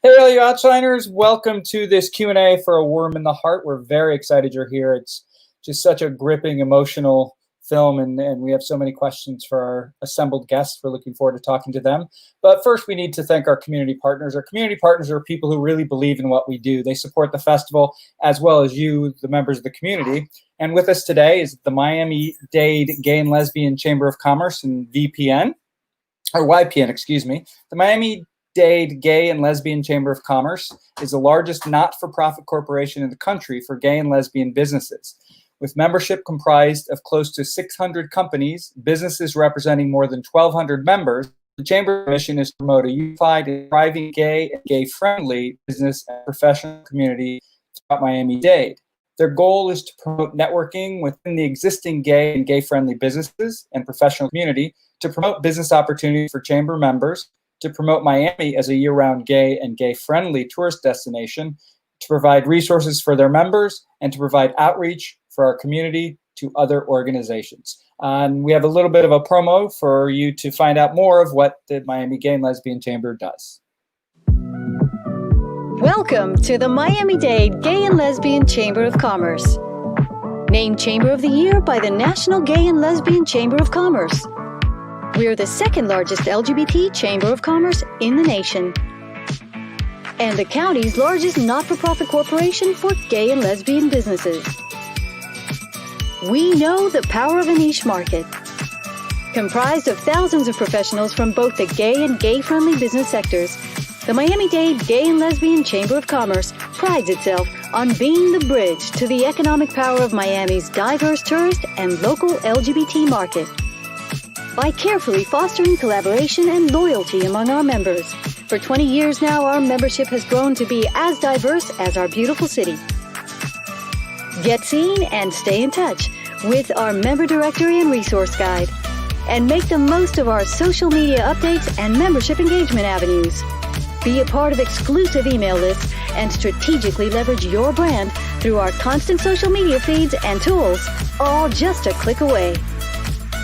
Hey, all you Outshiners, welcome to this Q&A for A Worm in the Heart. We're very excited you're here. It's just such a gripping, emotional film, and we have so many questions for our assembled guests. We're looking forward to talking to them. But first, we need to thank our community partners. Our community partners are people who really believe in what we do. They support the festival as well as you, the members of the community. And with us today is the Miami-Dade Gay and Lesbian Chamber of Commerce and VPN, or YPN, excuse me. The Miami-Dade Gay and Lesbian Chamber of Commerce is the largest not-for-profit corporation in the country for gay and lesbian businesses. With membership comprised of close to 600 companies, businesses representing more than 1,200 members, the Chamber's mission is to promote a unified and thriving gay and gay-friendly business and professional community throughout Miami-Dade. Their goal is to promote networking within the existing gay and gay-friendly businesses and professional community, to promote business opportunities for Chamber members, to promote Miami as a year-round gay and gay-friendly tourist destination, to provide resources for their members, and to provide outreach for our community to other organizations. And we have a little bit of a promo for you to find out more of what the Miami Gay and Lesbian Chamber does. Welcome to the Miami-Dade Gay and Lesbian Chamber of Commerce. Named Chamber of the Year by the National Gay and Lesbian Chamber of Commerce. We're the second largest LGBT chamber of commerce in the nation, and the county's largest not-for-profit corporation for gay and lesbian businesses. We know the power of a niche market. Comprised of thousands of professionals from both the gay and gay-friendly business sectors, the Miami-Dade Gay and Lesbian Chamber of Commerce prides itself on being the bridge to the economic power of Miami's diverse tourist and local LGBT market. By carefully fostering collaboration and loyalty among our members. For 20 years now, our membership has grown to be as diverse as our beautiful city. Get seen and stay in touch with our member directory and resource guide, and make the most of our social media updates and membership engagement avenues. Be a part of exclusive email lists and strategically leverage your brand through our constant social media feeds and tools, all just a click away.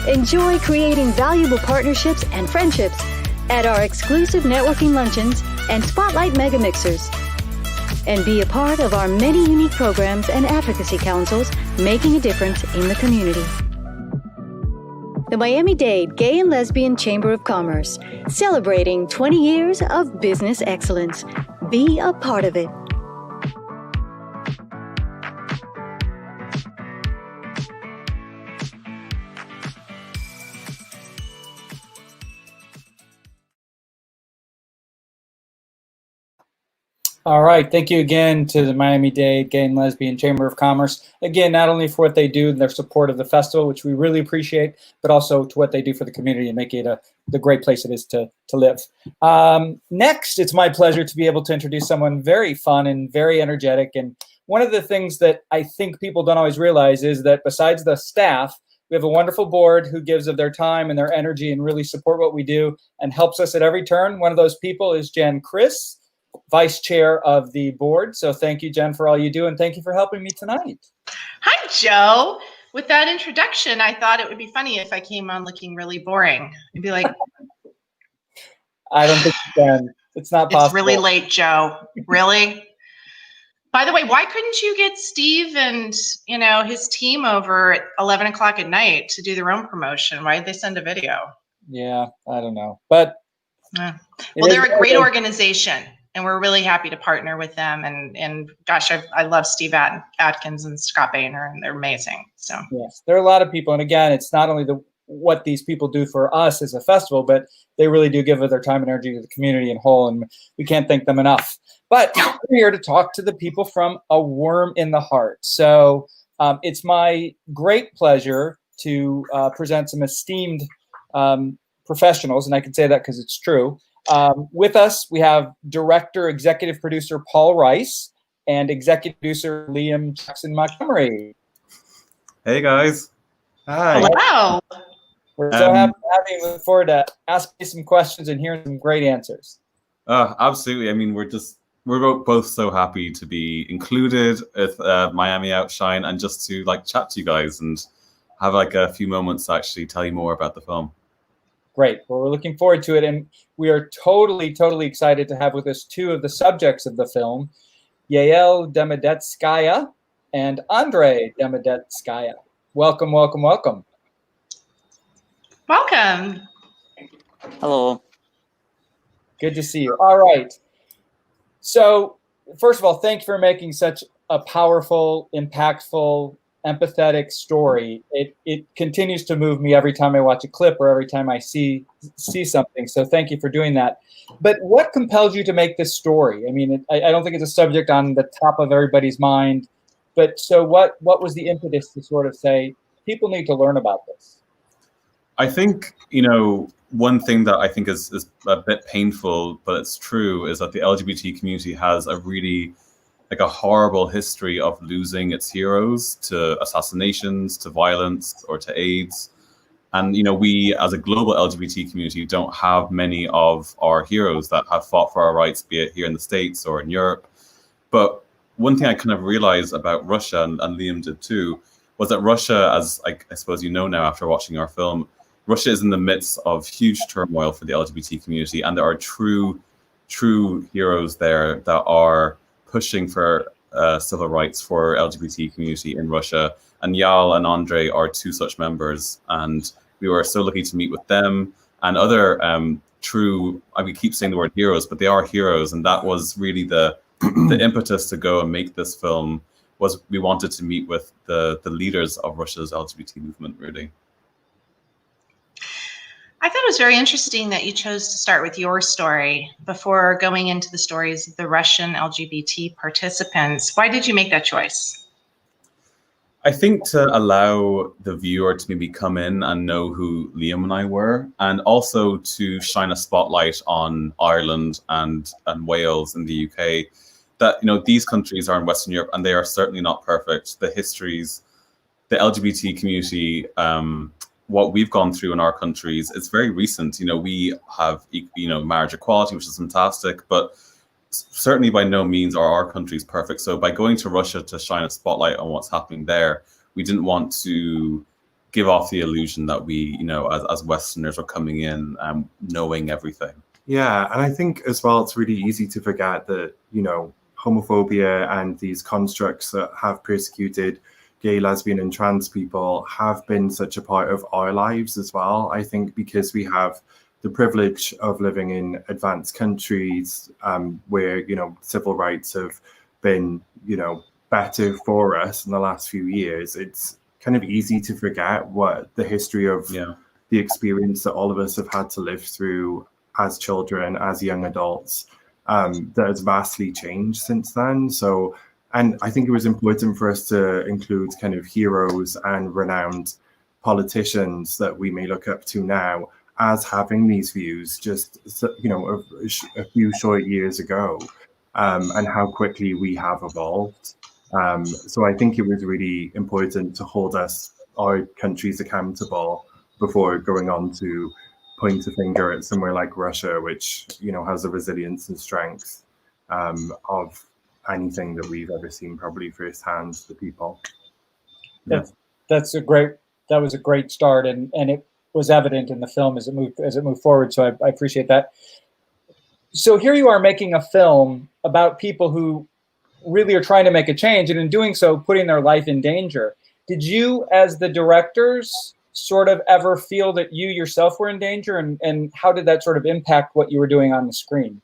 Enjoy creating valuable partnerships and friendships at our exclusive networking luncheons and spotlight mega mixers. And be a part of our many unique programs and advocacy councils making a difference in the community. The Miami-Dade Gay and Lesbian Chamber of Commerce, celebrating 20 years of business excellence. Be a part of it. All right, thank you again to the Miami-Dade Gay and Lesbian Chamber of Commerce. Again, not only for what they do and their support of the festival, which we really appreciate, but also to what they do for the community and make it the great place it is to live. Next, it's my pleasure to be able to introduce someone very fun and very energetic. And one of the things that I think people don't always realize is that besides the staff, we have a wonderful board who gives of their time and their energy and really support what we do and helps us at every turn. One of those people is Jen Chris, Vice Chair of the board. So thank you, Jen, for all you do, and thank you for helping me tonight. Hi, Joe. With that introduction, I thought it would be funny if I came on looking really boring. I'd be like, I don't think you can. It's not possible. It's really late, Joe. Really? By the way, why couldn't you get Steve and his team over at 11 o'clock at night to do their own promotion? Why did they send a video? Yeah, I don't know. But well, they're a great organization. And we're really happy to partner with them. And gosh, I love Steve Atkins and Scott Boehner, and they're amazing. So yes, there are a lot of people. And again, it's not only what these people do for us as a festival, but they really do give of their time and energy to the community in whole. And we can't thank them enough. But we're here to talk to the people from A Worm in the Heart. So it's my great pleasure to present some esteemed professionals. And I can say that because it's true. With us, we have director, executive producer Paul Rice and executive producer Liam Jackson Montgomery. Hey guys. Hi. Hello. We're so happy to have you. Look forward to asking you some questions and hearing some great answers. Absolutely. I mean, we're both so happy to be included with Miami Outshine and just to chat to you guys and have a few moments to actually tell you more about the film. Great. Well, we're looking forward to it. And we are totally, totally excited to have with us two of the subjects of the film, Yael Demedetskaya and Andrey Demedetskaya. Welcome, welcome, welcome. Welcome. Hello. Good to see you. All right. So, first of all, thank you for making such a powerful, impactful, empathetic story. It continues to move me every time I watch a clip or every time I see something. So thank you for doing that. But what compelled you to make this story? I mean, I don't think it's a subject on the top of everybody's mind. But so what was the impetus to sort of say, people need to learn about this? I think, one thing that I think is a bit painful, but it's true, is that the LGBT community has a really a horrible history of losing its heroes to assassinations, to violence, or to AIDS. And, we as a global LGBT community don't have many of our heroes that have fought for our rights, be it here in the States or in Europe. But one thing I kind of realized about Russia, and Liam did too, was that Russia, as I suppose now after watching our film, Russia is in the midst of huge turmoil for the LGBT community. And there are true heroes there that are pushing for civil rights for LGBT community in Russia. And Yael and Andrey are two such members. And we were so lucky to meet with them and other we keep saying the word heroes, but they are heroes. And that was really the impetus to go and make this film, was we wanted to meet with the leaders of Russia's LGBT movement, really. I thought it was very interesting that you chose to start with your story before going into the stories of the Russian LGBT participants. Why did you make that choice? I think to allow the viewer to maybe come in and know who Liam and I were, and also to shine a spotlight on Ireland and Wales in the UK, that these countries are in Western Europe and they are certainly not perfect. The histories, the LGBT community, what we've gone through in our countries, it's very recent. We have, marriage equality, which is fantastic, but certainly by no means are our countries perfect. So by going to Russia to shine a spotlight on what's happening there, we didn't want to give off the illusion that we, as Westerners are coming in knowing everything. Yeah, and I think as well, it's really easy to forget that, homophobia and these constructs that have persecuted gay, lesbian, and trans people have been such a part of our lives as well. I think because we have the privilege of living in advanced countries where, civil rights have been, better for us in the last few years, it's kind of easy to forget what the history of the experience that all of us have had to live through as children, as young adults, that has vastly changed since then. So, and I think it was important for us to include kind of heroes and renowned politicians that we may look up to now as having these views just, a few short years ago, and how quickly we have evolved. So I think it was really important to hold our countries accountable before going on to point a finger at somewhere like Russia, which, has the resilience and strength of anything that we've ever seen, probably firsthand, the people. That was a great start, and it was evident in the film as it moved forward. So I appreciate that. So here you are making a film about people who really are trying to make a change, and in doing so, putting their life in danger. Did you, as the directors, sort of ever feel that you yourself were in danger, and how did that sort of impact what you were doing on the screen?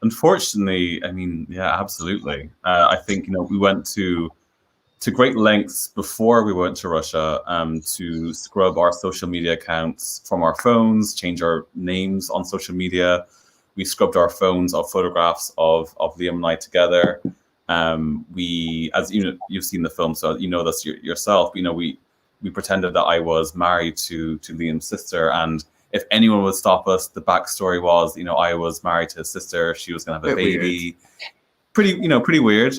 Unfortunately, I mean, yeah, absolutely. I think, we went to great lengths before we went to Russia to scrub our social media accounts from our phones, change our names on social media. We scrubbed our phones of photographs of Liam and I together. We, as you've seen the film, so you know this yourself. We pretended that I was married to Liam's sister, and if anyone would stop us, the backstory was, I was married to his sister. She was going to have a baby. Weird. Pretty weird.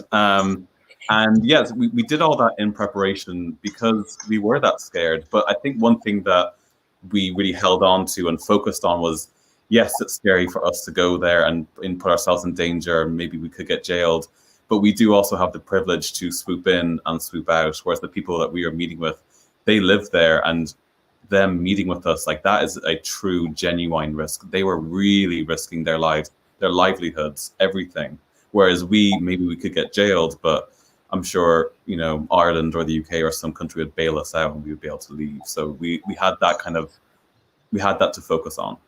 And yes, we did all that in preparation because we were that scared. But I think one thing that we really held on to and focused on was, yes, it's scary for us to go there and put ourselves in danger. Maybe we could get jailed. But we do also have the privilege to swoop in and swoop out, whereas the people that we are meeting with, they live there and them meeting with us, like that is a true, genuine risk. They were really risking their lives, their livelihoods, everything. Whereas maybe we could get jailed, but I'm sure, you know, Ireland or the UK or some country would bail us out and we would be able to leave. So we had that to focus on.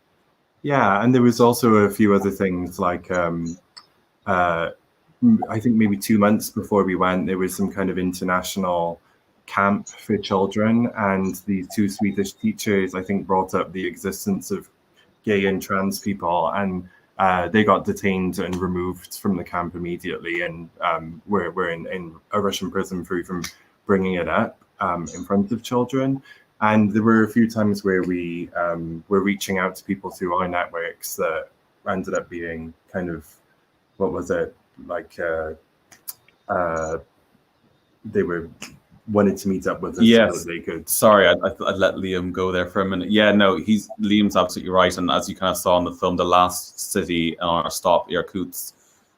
Yeah, and there was also a few other things like I think maybe 2 months before we went, there was some kind of international camp for children, and these 2 Swedish teachers, I think, brought up the existence of gay and trans people, and they got detained and removed from the camp immediately, and were in a Russian prison for even bringing it up in front of children. And there were a few times where we were reaching out to people through our networks that ended up being kind of, what was it, like they wanted to meet up with us. Yes. So they could. Sorry, I'd let Liam go there for a minute. Yeah, no, Liam's absolutely right. And as you kind of saw in the film, the last city on our stop, Irkutsk,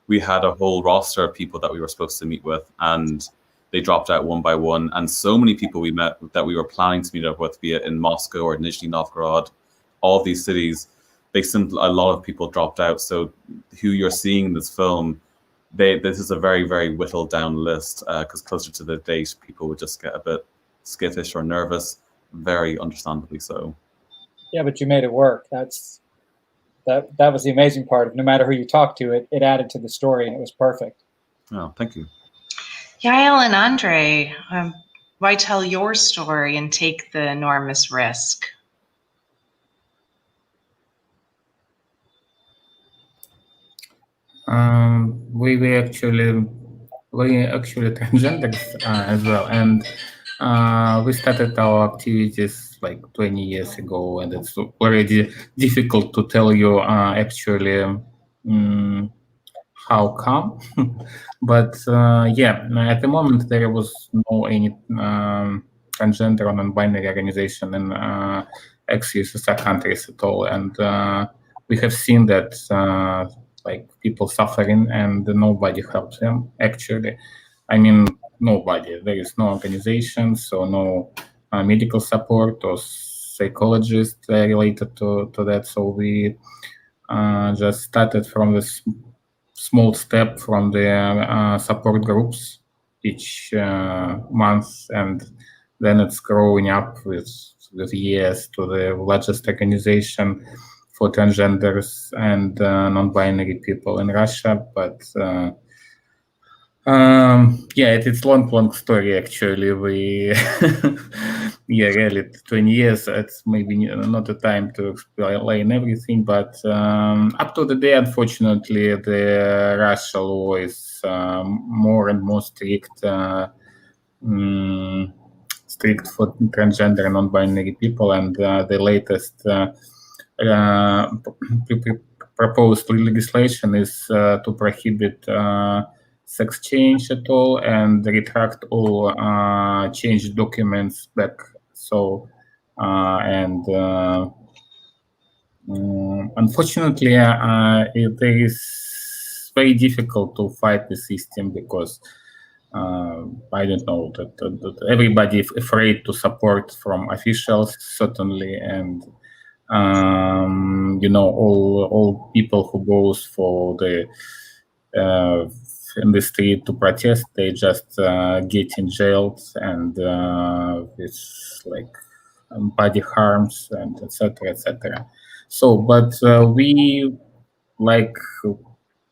we had a whole roster of people that we were supposed to meet with, and they dropped out one by one. And so many people we met that we were planning to meet up with, be it in Moscow or Nizhny Novgorod, all these cities, a lot of people dropped out. So who you're seeing in this film, this is a very, very whittled down list, because closer to the date, people would just get a bit skittish or nervous, very understandably so. Yeah, but you made it work. That was the amazing part of no matter who you talked to, it added to the story and it was perfect. Oh, thank you. Yael and Andrey, why tell your story and take the enormous risk? We were actually transgenders as well, and we started our activities like 20 years ago, and it's already difficult to tell you actually how come. But yeah, at the moment there was no any transgender or non-binary organization in ex-USSR countries at all, and we have seen that like people suffering and nobody helps them. Actually, I mean nobody. There is no organization, so no medical support or psychologist related to that. So we just started from this small step from the support groups each month, and then it's growing up with years to the largest organization for transgenders and non-binary people in Russia. But yeah, it's long story actually. We yeah, really 20 years, it's maybe not the time to explain everything, but up to the day, unfortunately, the Russia law is more and more strict for transgender and non-binary people, and the latest proposed legislation is to prohibit sex change at all and retract all changed documents back. So unfortunately, it is very difficult to fight the system because I don't know that everybody is afraid to support from officials certainly, and you know, all people who goes for the in the street to protest, they just get in jailed, and it's like body harms and etc. etc. So, but we like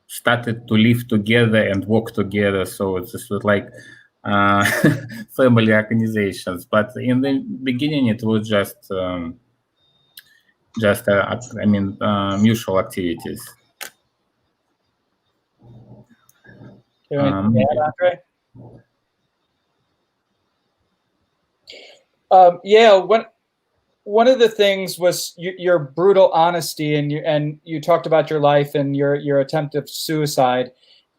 started to live together and work together. So it's just like family organizations. But in the beginning, it was just I mean mutual activities. Andrey? Yeah, one of the things was your brutal honesty, and you talked about your life and your attempt of suicide,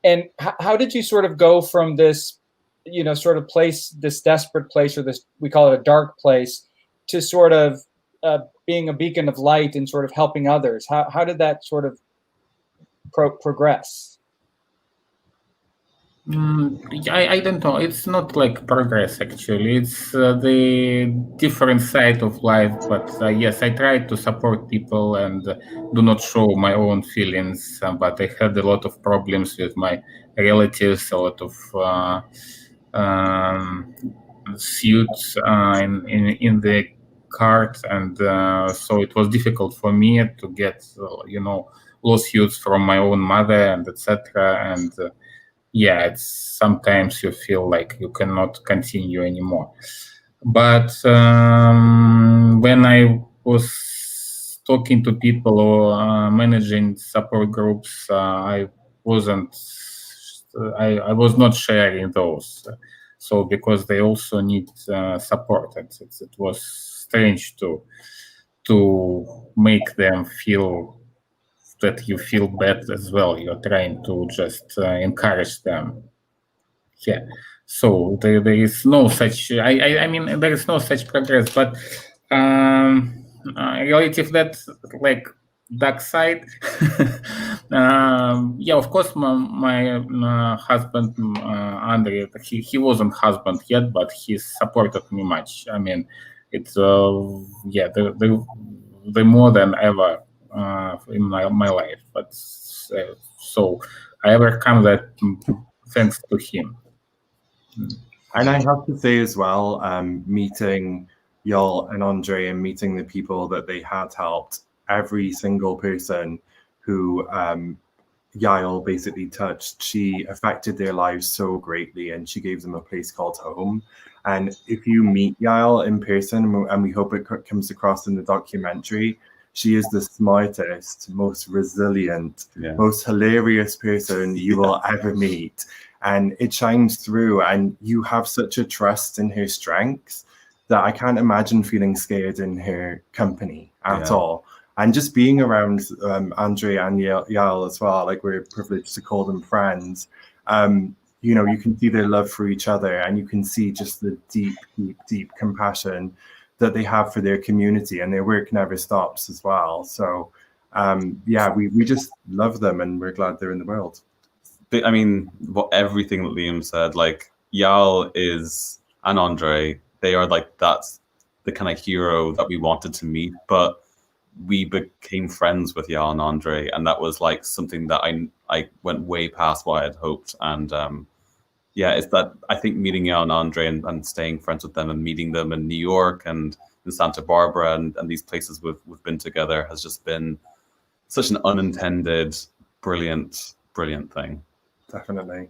and how did you sort of go from this, you know, sort of place, this desperate place, or this, we call it a dark place, to sort of being a beacon of light and sort of helping others? How did that sort of progress? I don't know. It's not like progress, actually. It's the different side of life. But yes, I try to support people and do not show my own feelings. But I had a lot of problems with my relatives, a lot of suits in the cart, and so it was difficult for me to get, lawsuits from my own mother and etc. And yeah, it's sometimes you feel like you cannot continue anymore. But when I was talking to people or managing support groups, I wasn't. I was not sharing those. So because they also need support, it was strange to make them feel that you feel bad as well. You're trying to just encourage them. Yeah. So there is no such. I mean, there is no such progress. But relative that like dark side. Yeah, of course, my husband Andrey, he wasn't husband yet, but he supported me much. I mean, it's the more than ever in my life. But so I overcome that thanks to him. And I have to say as well, meeting Yael and Andrey and meeting the people that they had helped, every single person who Yael basically touched, she affected their lives so greatly, and she gave them a place called home. And if you meet Yael in person, and we hope it comes across in the documentary, she is the smartest, most resilient, most hilarious person you will ever meet. And it shines through, and you have such a trust in her strengths that I can't imagine feeling scared in her company at all. And just being around Andrey and Yael as well, like we're privileged to call them friends, you know, you can see their love for each other, and you can see just the deep, deep, deep compassion that they have for their community, and their work never stops as well. So yeah, we just love them, and we're glad they're in the world. I mean, everything that Liam said, like Yael and Andrey, they are like, that's the kind of hero that we wanted to meet, but we became friends with Yael and Andrey, and that was like something that I went way past what I had hoped. And yeah, it's that I think meeting Yael and Andrey and staying friends with them and meeting them in New York and in Santa Barbara and these places we've been together has just been such an unintended, brilliant thing. Definitely.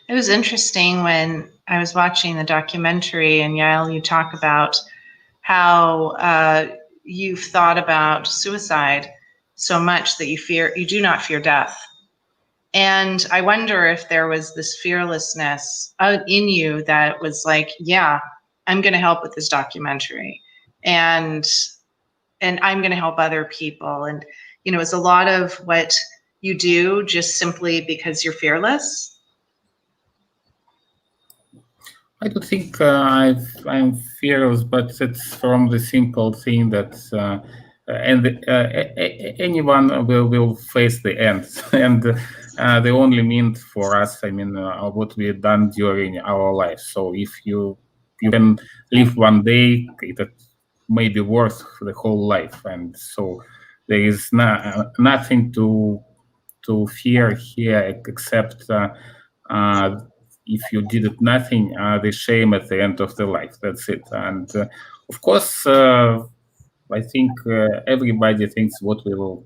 It was interesting when I was watching the documentary, and Yael, you talk about how you've thought about suicide so much that you do not fear death. And I wonder if there was this fearlessness in you that was like, yeah, I'm going to help with this documentary, and I'm going to help other people. And, you know, it's a lot of what you do just simply because you're fearless. I don't think I'm fearless, but it's from the simple thing that anyone will face the end, and the only means for us, I mean, what we've done during our life. So if you can live one day, it may be worth the whole life, and so there is nothing to fear here except if you did nothing, the shame at the end of the life. That's it. And of course, I think everybody thinks what we will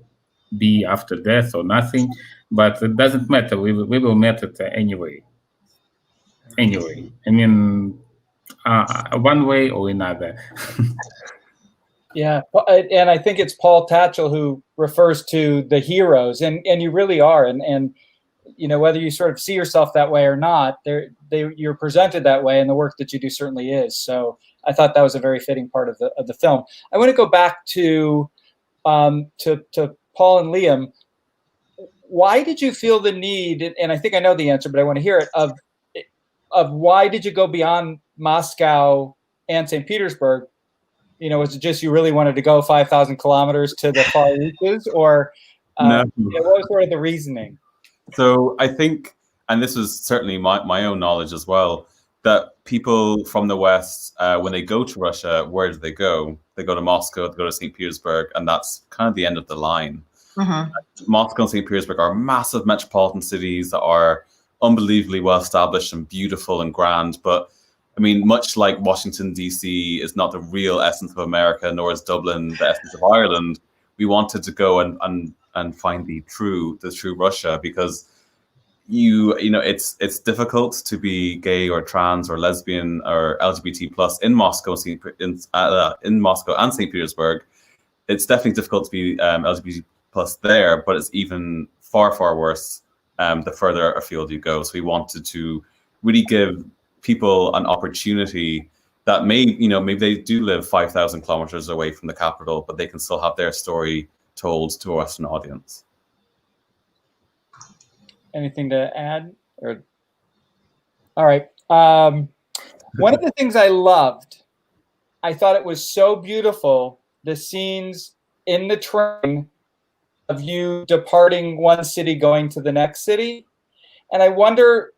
be after death or nothing, but it doesn't matter. We will meet it anyway. Anyway, I mean, one way or another. Yeah, and I think it's Paul Tatchell who refers to the heroes, and you really are, and you know, whether you sort of see yourself that way or not, you're presented that way, and the work that you do certainly is. So I thought that was a very fitting part of the film. I want to go back to Paul and Liam. Why did you feel the need? And I think I know the answer, but I want to hear it. Of why did you go beyond Moscow and St. Petersburg? You know, was it just you really wanted to go 5,000 kilometers to the far reaches, or No. what was sort of the reasoning? So I think and this was certainly my own knowledge as well, that people from the West, when they go to Russia, where do they go? They go to Moscow, they go to St. Petersburg, and that's kind of the end of the line. Moscow and St. Petersburg are massive metropolitan cities that are unbelievably well established and beautiful and grand. But I mean, much like Washington, D.C. is not the real essence of America, nor is Dublin the essence of Ireland. We wanted to go and find the true Russia, because you know it's difficult to be gay or trans or lesbian or LGBT plus in Moscow in Moscow and St. Petersburg. It's definitely difficult to be LGBT plus there, but it's even far worse the further afield you go. So we wanted to really give people an opportunity that maybe they do live 5,000 kilometers away from the capital, but they can still have their story told to a Western audience. Anything to add? All right. One of the things I loved, I thought it was so beautiful, the scenes in the train of you departing one city, going to the next city. And I wonder,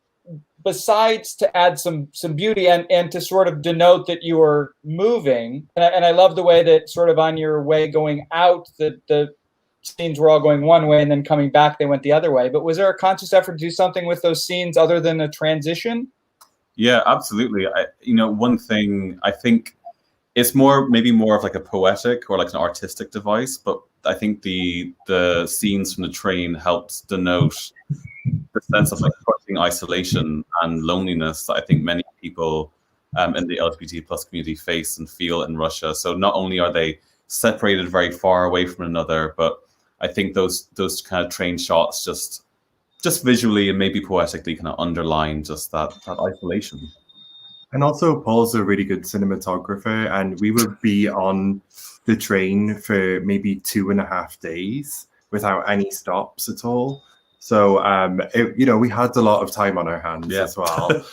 besides to add some beauty and to sort of denote that you were moving, and I love the way that sort of on your way going out, the scenes were all going one way and then coming back, they went the other way. But was there a conscious effort to do something with those scenes other than a transition? Yeah, absolutely. One thing, I think it's maybe more of like a poetic or like an artistic device, but I think the scenes from the train helped denote the sense of like crushing isolation and loneliness that I think many people in the LGBT plus community face and feel in Russia. So not only are they separated very far away from another, but I think those kind of train shots just visually and maybe poetically kind of underline just that isolation. And also, Paul's a really good cinematographer, and we would be on the train for maybe 2.5 days without any stops at all. So, we had a lot of time on our hands as well.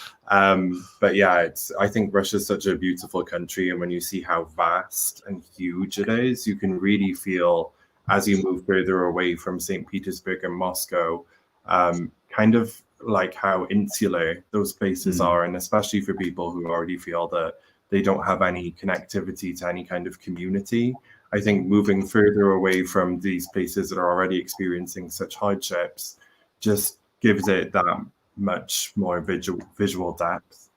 But yeah, I think Russia's such a beautiful country, and when you see how vast and huge it is, you can really feel, as you move further away from St. Petersburg and Moscow, kind of like how insular those places are, and especially for people who already feel that they don't have any connectivity to any kind of community. I think moving further away from these places that are already experiencing such hardships just gives it that much more visual depth.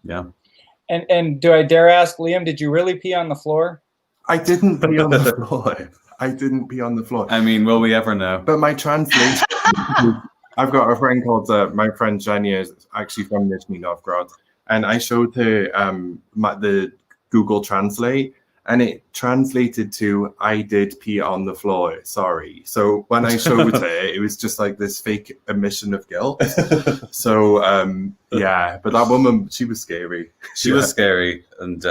Yeah. And do I dare ask, Liam, did you really pee on the floor? I didn't pee on the floor. I didn't pee on the floor. I mean, will we ever know? But my translation, I've got a friend called, my friend Janya is actually from Nizhny Novgorod, and I showed her the Google Translate, and it translated to, "I did pee on the floor, sorry." So when I showed her, it was just like this fake admission of guilt. So, yeah, but that woman, she was scary. She was scary, and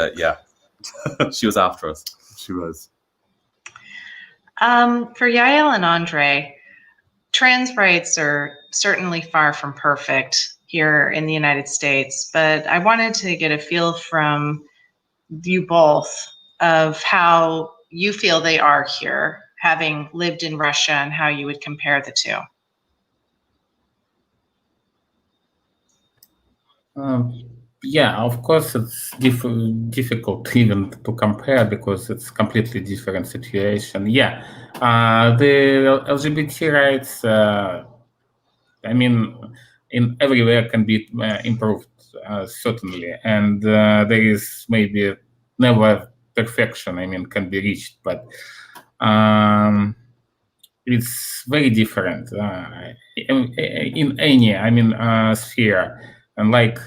she was after us. She was. For Yael and Andrey, trans rights are certainly far from perfect here in the United States, but I wanted to get a feel from you both of how you feel they are here, having lived in Russia, and how you would compare the two. Yeah, of course, it's difficult even to compare because it's completely different situation. Yeah, the LGBT rights, I mean, in everywhere can be improved, certainly. And there is maybe never perfection, can be reached, but it's very different in any, sphere. And like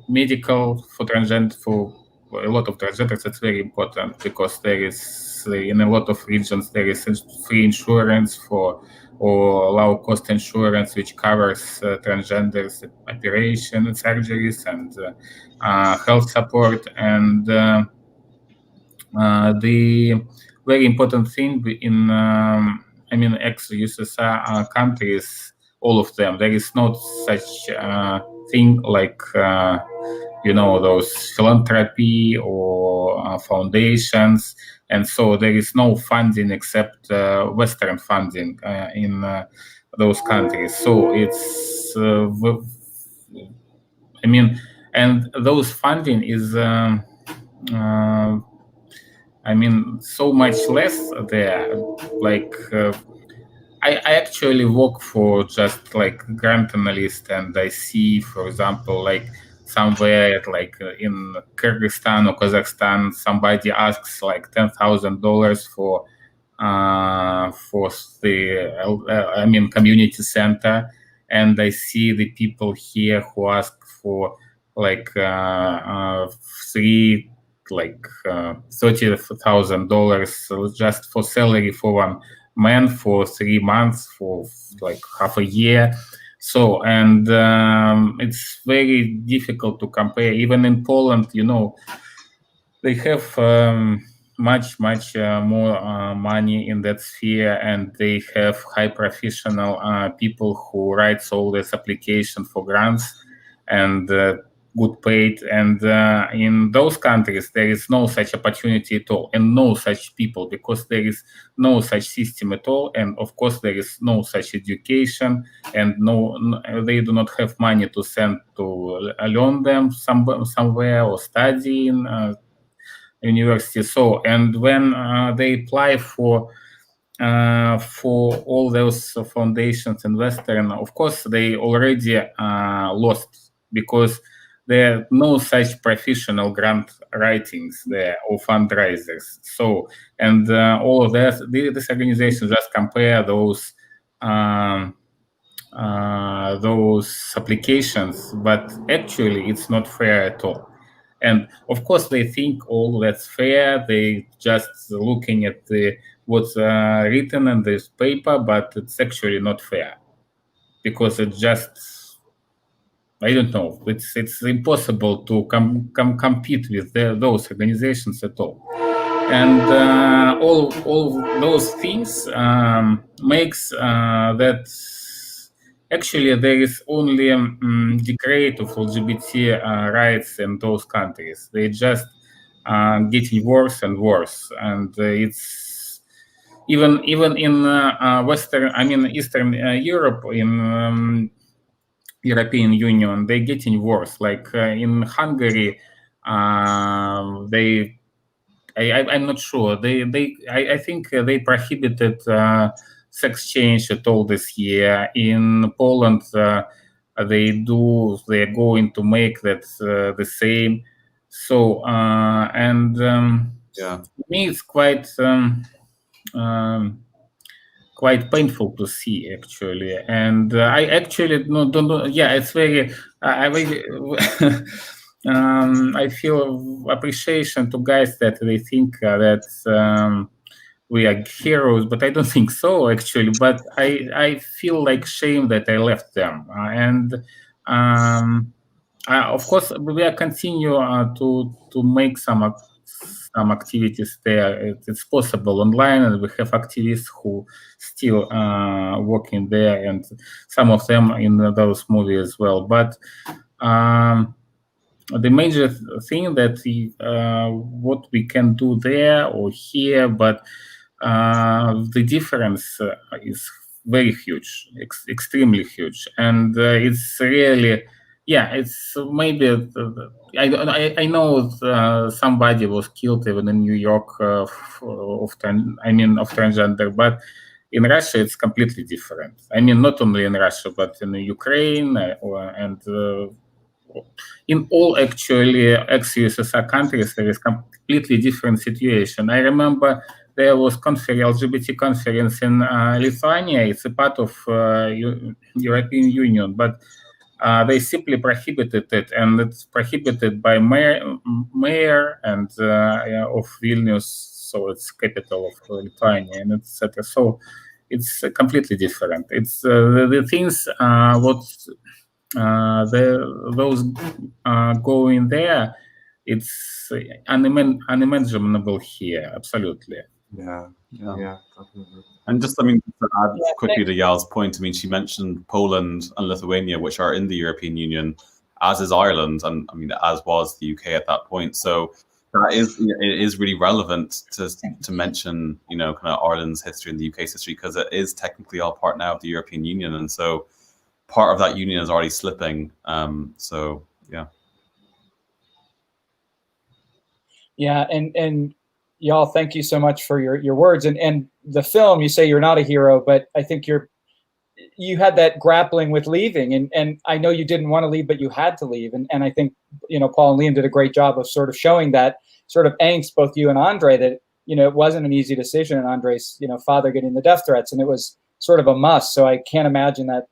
medical for a lot of transgenders, it's very important because there is, in a lot of regions, there is free insurance or low-cost insurance which covers transgenders operation and surgeries and health support. And the very important thing in ex-USSR countries, all of them, there is not such thing like those philanthropy or foundations, and so there is no funding except Western funding in those countries. So it's and those funding is so much less there. Like I actually work for just like grant analyst, and I see, for example, like somewhere like in Kyrgyzstan or Kazakhstan, somebody asks like $10,000 for the community center, and I see the people here who ask for like $30,000 just for salary for one man for 3 months, for like half a year. So, and it's very difficult to compare. Even in Poland, they have much more money in that sphere, and they have high professional people who writes all this application for grants and good paid. And in those countries, there is no such opportunity at all, and no such people, because there is no such system at all. And of course, there is no such education, and they do not have money to send to learn them somewhere or study in university. So, and when they apply for all those foundations in Western, of course, they already lost, because there are no such professional grant writings there or fundraisers. So, and all of this organizations just compare those applications, but actually it's not fair at all. And of course, they think all that's fair. They just looking at what's written in this paper, but it's actually not fair, because it just, I don't know. It's impossible to compete with those organizations at all. And all those things makes that actually there is only degrade of LGBT rights in those countries. They just getting worse and worse, and it's even in Eastern Europe, in European Union, they're getting worse. Like in Hungary, I'm not sure. I think they prohibited sex change at all this year. In Poland, they're going to make that the same. So Yeah. to me, it's quite painful to see, actually. And I actually don't know. Yeah, it's very. I feel appreciation to guys that they think that we are heroes, but I don't think so, actually. But I feel like shame that I left them, of course, we will continue to make some activities there. It's possible online, and we have activists who still working there, and some of them in those movies as well. But the major thing that what we can do there or here, but the difference is very huge, extremely huge, and it's really. Yeah, it's maybe I know somebody was killed even in New York of transgender, but in Russia it's completely different. I mean, not only in Russia, but in Ukraine and in all actually ex-USSR countries there is completely different situation. I remember there was LGBT conference in Lithuania. It's a part of European Union, but they simply prohibited it, and it's prohibited by mayor and of Vilnius, so it's capital of Lithuania, and etc. So it's completely different. It's the things those going there. It's unimaginable here, absolutely. Yeah, definitely. And just, to add quickly to Yael's point, she mentioned Poland and Lithuania, which are in the European Union, as is Ireland, and I mean, as was the UK at that point. So that is, it is really relevant to mention, kind of Ireland's history and the UK's history, because it is technically all part now of the European Union, and so part of that union is already slipping. So yeah. Yeah, and Yael, thank you so much for your words. And the film, you say you're not a hero, but I think you had that grappling with leaving, and I know you didn't want to leave, but you had to leave. And I think, Paul and Liam did a great job of sort of showing that sort of angst, both you and Andrey, that, it wasn't an easy decision, and Andrey's, father getting the death threats, and it was sort of a must. So I can't imagine that,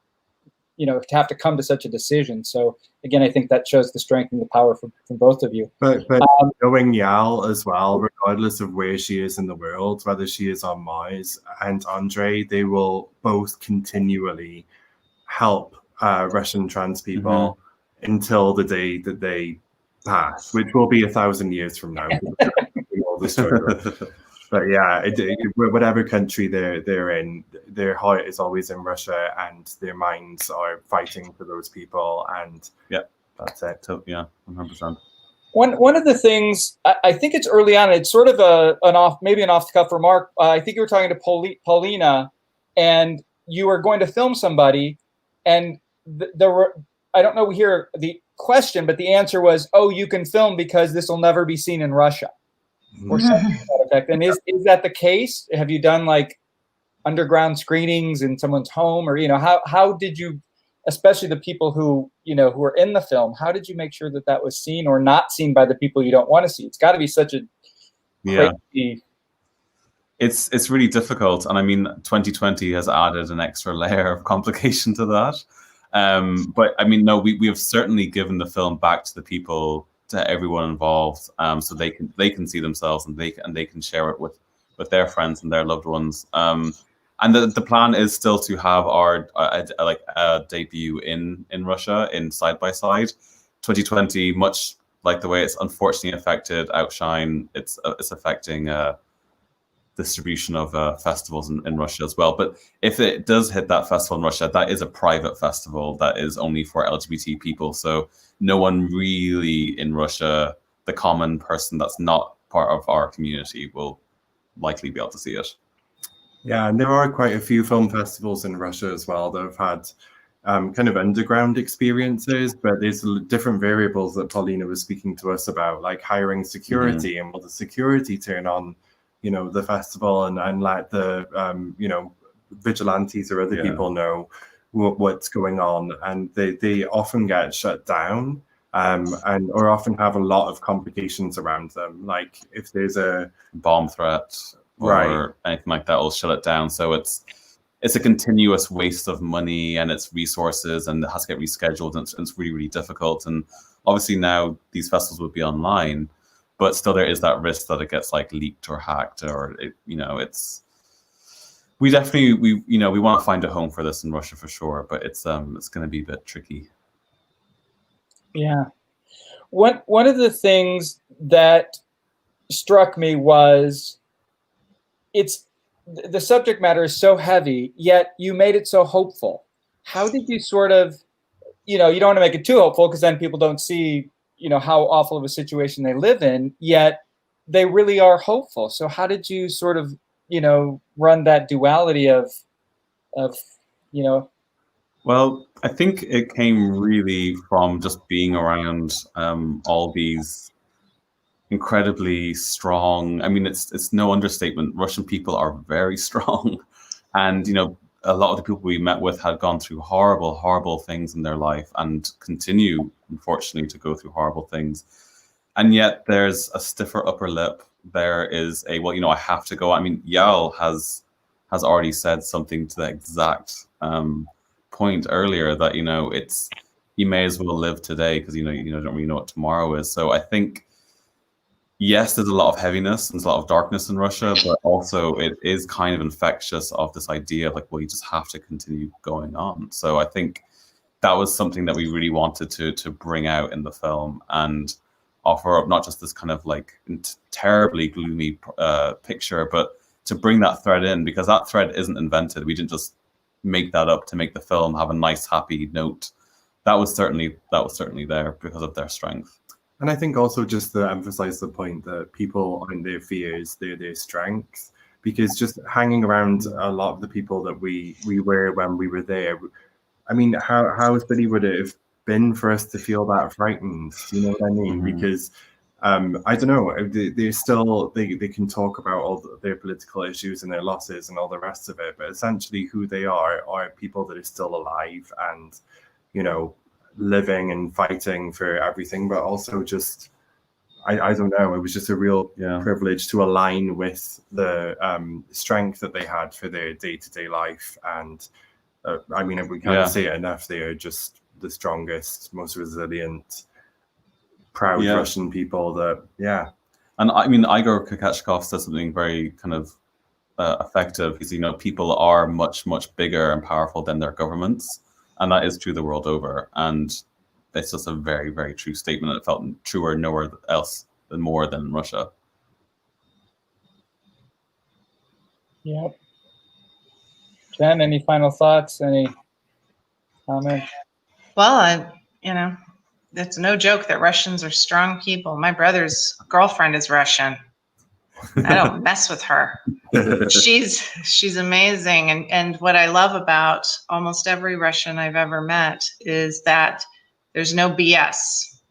to have to come to such a decision. So again, I think that shows the strength and the power from both of you. But knowing Yael as well, regardless of where she is in the world, whether she is on Mars and Andrey, they will both continually help Russian trans people until the day that they pass, which will be 1,000 years from now. But yeah, whatever country they're in, their heart is always in Russia, and their minds are fighting for those people. And yeah, that's it. So yeah, 100%. One of the things, I think it's early on, it's sort of maybe an off the cuff remark. I think you were talking to Paulina, and you were going to film somebody, and there were, I don't know here the question, but the answer was, "Oh, you can film because this will never be seen in Russia." Or something to that effect. And is that the case? Have you done like underground screenings in someone's home, or how did you, especially the people who who are in the film, how did you make sure that was seen or not seen by the people you don't want to see? It's got to be such a crazy. It's really difficult, and I mean, 2020 has added an extra layer of complication to that. But I mean, no, we have certainly given the film back to the people, to everyone involved, so they can see themselves, and they can share it with their friends and their loved ones. And the plan is still to have our debut in Russia in Side by Side. 2020, much like the way it's unfortunately affected Outshine, it's affecting distribution of festivals in Russia as well. But if it does hit that festival in Russia, that is a private festival that is only for LGBT people. So no one really in Russia, the common person that's not part of our community, will likely be able to see it. Yeah, and there are quite a few film festivals in Russia as well that have had kind of underground experiences, but there's different variables that Paulina was speaking to us about, like hiring security, and will the security turn on the festival and let the vigilantes or other people know what's going on, and they often get shut down, or often have a lot of complications around them, like if there's a bomb threat or anything like that will shut it down. So it's a continuous waste of money and its resources, and it has to get rescheduled, and it's really, really difficult. And obviously now these festivals would be online, but still there is that risk that it gets like leaked or hacked, or we definitely we want to find a home for this in Russia for sure, but it's going to be a bit tricky. Yeah, one of the things that struck me was the subject matter is so heavy, yet you made it so hopeful. How did you sort of, you don't want to make it too hopeful, because then people don't see how awful of a situation they live in, yet they really are hopeful. So how did you sort of, run that duality of. Well, I think it came really from just being around all these incredibly strong, I mean, it's no understatement, Russian people are very strong. And, a lot of the people we met with had gone through horrible, horrible things in their life and continue, unfortunately, to go through horrible things. And yet there's a stiffer upper lip. There is I have to go. I mean, Yael has already said something to the exact point earlier that, you may as well live today, because, you don't really know what tomorrow is. So I think, yes, there's a lot of heaviness and there's a lot of darkness in Russia, but also it is kind of infectious of this idea of you just have to continue going on. So I think that was something that we really wanted to bring out in the film and offer up not just this kind of terribly gloomy picture, but to bring that thread in, because that thread isn't invented. We didn't just make that up to make the film have a nice, happy note. that was certainly there because of their strength. And I think also just to emphasize the point that people aren't their fears, they're their strengths. Because just hanging around a lot of the people that we were when we were there, I mean, how silly would it have been for us to feel that frightened? You know what I mean? Mm-hmm. Because I don't know, they're still, they can talk about all their political issues and their losses and all the rest of it, but essentially who they are people that are still alive and, you know, living and fighting for everything, but also just, I don't know, it was just a real privilege to align with the strength that they had for their day-to-day life. And I mean, we can't say it enough, they are just the strongest, most resilient, proud Russian people that, And I mean, Igor Kokachkov says something very kind of effective, is, you know, people are much, much bigger and powerful than their governments. And that is true the world over. And it's just a very, very true statement. It felt truer nowhere else than more than Russia. Yep. Jen, any final thoughts? Any comments? Well, you know, it's no joke that Russians are strong people. My brother's girlfriend is Russian. I don't mess with her. She's amazing. And what I love about almost every Russian I've ever met is that there's no BS.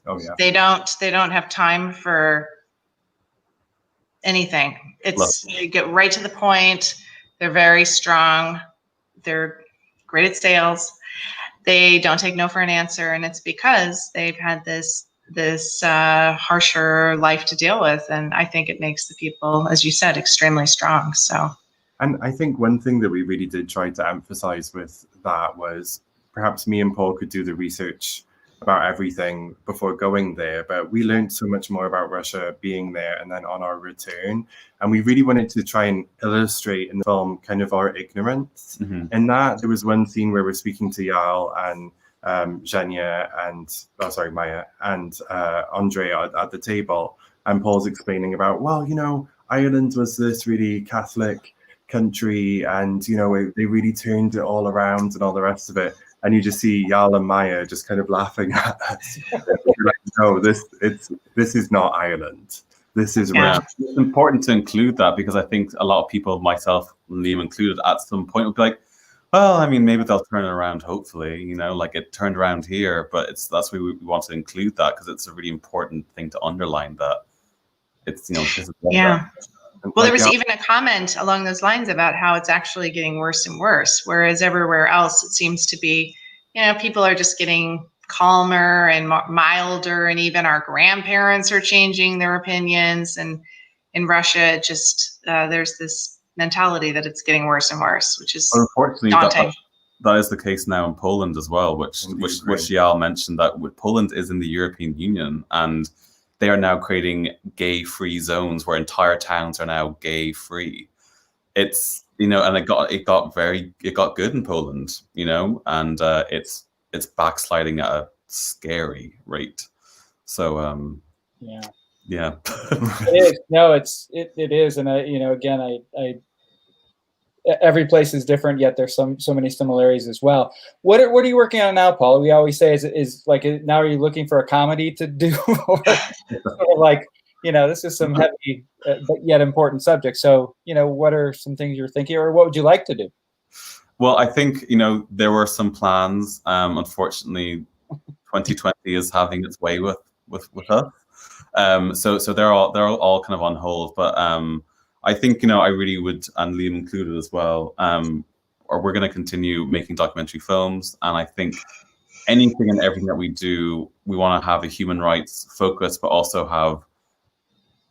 Oh yeah. They don't have time for anything. They get right to the point. They're very strong. They're great at sales. They don't take no for an answer, and it's because they've had this harsher life to deal with, and I think it makes the people, as you said, extremely strong. So, and I think one thing that we really did try to emphasize with that was perhaps me and Paul could do the research about everything before going there, but we learned so much more about Russia being there and then on our return, and we really wanted to try and illustrate in the film kind of our ignorance. In that, there was one scene where we're speaking to Yael and Zhenya and Maya and Andrey at the table, and Paul's explaining about, well, you know, Ireland was this really Catholic country, and you know, they really turned it all around and all the rest of it. And you just see Yael and Maya just kind of laughing at us. Like, no, this is not Ireland. This is Russia. It's important to include that, because I think a lot of people, myself, Liam included, at some point would be like, well, I mean, maybe they'll turn it around, hopefully, you know, like it turned around here, but that's why we want to include that, because it's a really important thing to underline that it's, you know, this is well, there was even a comment along those lines about how it's actually getting worse and worse, whereas everywhere else it seems to be, you know, people are just getting calmer and milder, and even our grandparents are changing their opinions. And in Russia, it just there's this mentality that it's getting worse and worse, which is unfortunately daunting. That is the case now in Poland as well, which Yael mentioned, that Poland is in the European Union, and they are now creating gay-free zones where entire towns are now gay-free. It's, you know, and it got good in Poland, you know, and it's backsliding at a scary rate. So yeah. It is. No, it is, and you know, again, I every place is different, yet there's so many similarities as well. What are you working on now, Paul? We always say is like, now are you looking for a comedy to do, or like, you know, this is some heavy but yet important subject. So, you know, what are some things you're thinking, or what would you like to do? Well, I think, you know, there were some plans. Unfortunately, 2020 is having its way with us. So they're all kind of on hold. But I think, you know, I really would, and Liam included as well, or we're going to continue making documentary films. And I think anything and everything that we do, we want to have a human rights focus, but also have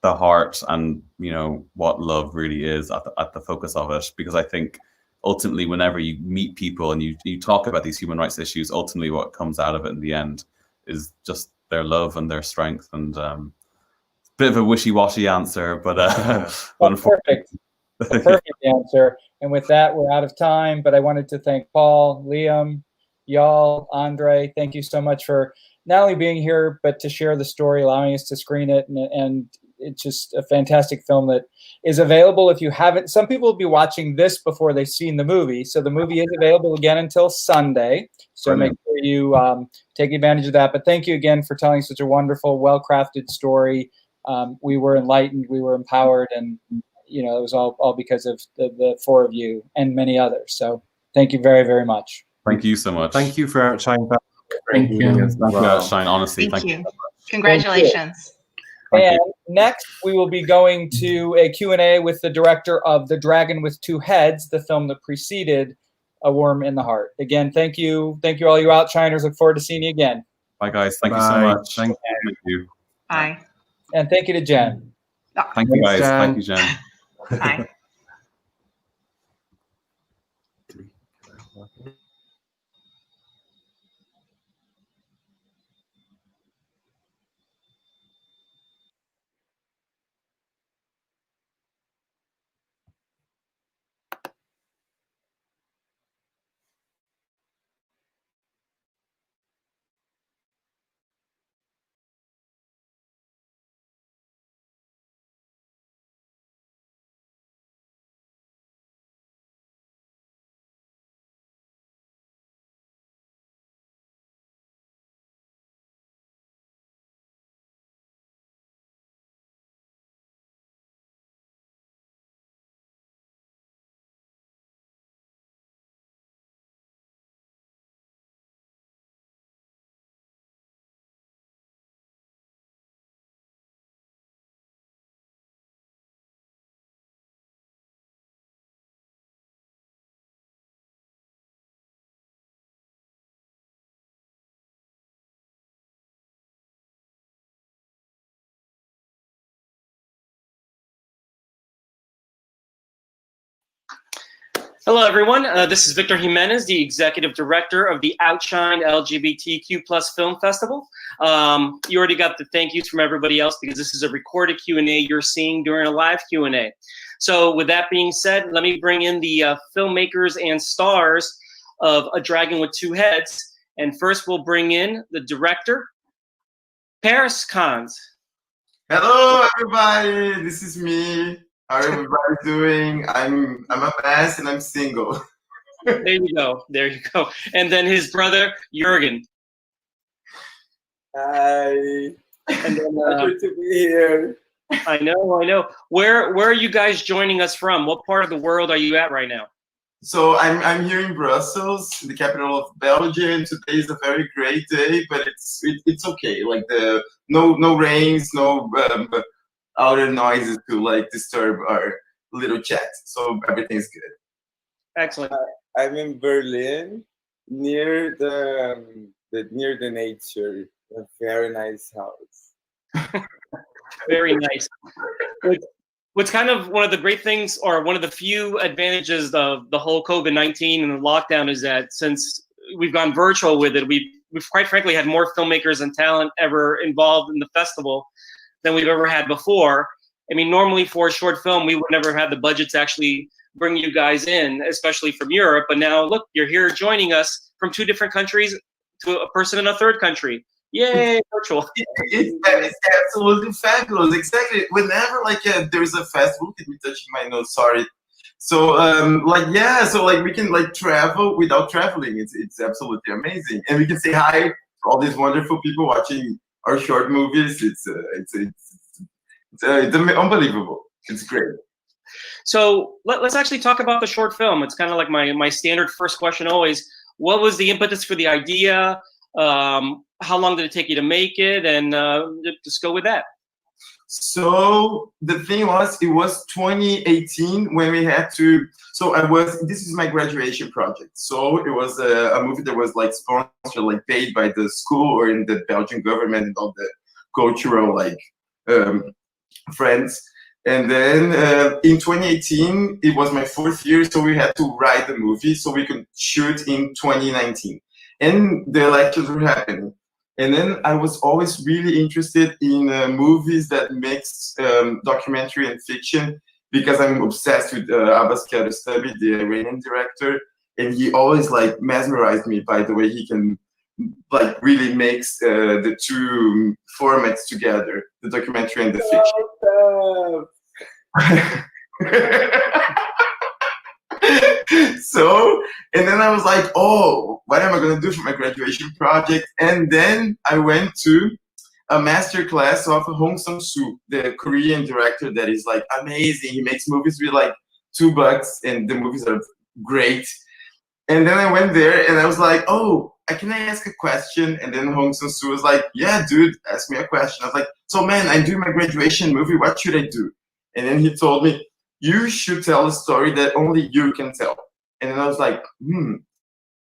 the heart and, you know, what love really is at the focus of it. Because I think ultimately, whenever you meet people and you talk about these human rights issues, ultimately what comes out of it in the end is just their love and their strength. And bit of a wishy-washy answer, but perfect. A perfect answer. And with that, we're out of time. But I wanted to thank Paul, Liam, Yael, Andrey. Thank you so much for not only being here, but to share the story, allowing us to screen it, and it's just a fantastic film that is available if you haven't. Some people will be watching this before they've seen the movie, so the movie is available again until Sunday. So make sure you take advantage of that. But thank you again for telling such a wonderful, well-crafted story. We were enlightened, we were empowered, and it was all because of the four of you and many others. So thank you very, very much. Thank you so much. Thank you for Outshine. Thank you. Thank you, Outshine. Honestly, Thank you. so much. Congratulations. And next, we will be going to a Q&A with the director of The Dragon with Two Heads, the film that preceded A Worm in the Heart. Again, thank you. Thank you, all you Outshiners. Look forward to seeing you again. Bye, guys. Thank you so much. Thank you. Bye. And thank you to Jen. Thank you, guys. Thank you, Jen. Bye. Hello, everyone. This is Victor Jimenez, the Executive Director of the Outshine LGBTQ+ Film Festival. You already got the thank yous from everybody else because this is a recorded Q&A you're seeing during a live Q&A. So with that being said, let me bring in the filmmakers and stars of A Dragon with Two Heads. And first we'll bring in the director, Paris Khans. Hello, everybody. This is me. How are everybody doing? I'm a mess and I'm single. There you go. There you go. And then his brother, Jürgen. Hi. And then, Pleasure to be here. I know. Where are you guys joining us from? What part of the world are you at right now? So I'm here in Brussels, the capital of Belgium. Today is a very great day, but it's okay. Like no rains, no outer noises to like disturb our little chat. So everything's good. Excellent. I'm in Berlin, near the nature. A very nice house. Very nice. What's kind of one of the great things, or one of the few advantages of the whole COVID-19 and the lockdown, is that since we've gone virtual with it, we've quite frankly had more filmmakers and talent ever involved in the festival than we've ever had before. I mean, normally for a short film, we would never have the budget to actually bring you guys in, especially from Europe. But now, look, you're here joining us from two different countries to a person in a third country. Yay, virtual. It's absolutely fabulous. Exactly. Whenever there's a festival, let me touch my nose, sorry. So we can like travel without traveling. It's absolutely amazing. And we can say hi to all these wonderful people watching our short movies. It's unbelievable. It's great. So let's actually talk about the short film. It's kind of like my standard first question always. What was the impetus for the idea? How long did it take you to make it? And just go with that. So the thing was, it was 2018 when we had to. So this is my graduation project. So it was a movie that was like sponsored, like paid by the school or in the Belgian government and all the cultural friends. And then in 2018, it was my fourth year, so we had to write the movie so we could shoot in 2019. And the elections were happening. And then I was always really interested in movies that mix documentary and fiction, because I'm obsessed with Abbas Kiarostami, the Iranian director, and he always like mesmerized me by the way he can really mix the two formats together, the documentary and the fiction. So, and then I was like, oh, what am I going to do for my graduation project? And then I went to a master class of Hong Sang-soo, the Korean director that is like amazing. He makes movies with like $2 and the movies are great. And then I went there and I was like, oh, can I ask a question? And then Hong Sang-soo was like, yeah, dude, ask me a question. I was like, so man, I'm doing my graduation movie. What should I do? And then he told me, you should tell a story that only you can tell. And then I was like,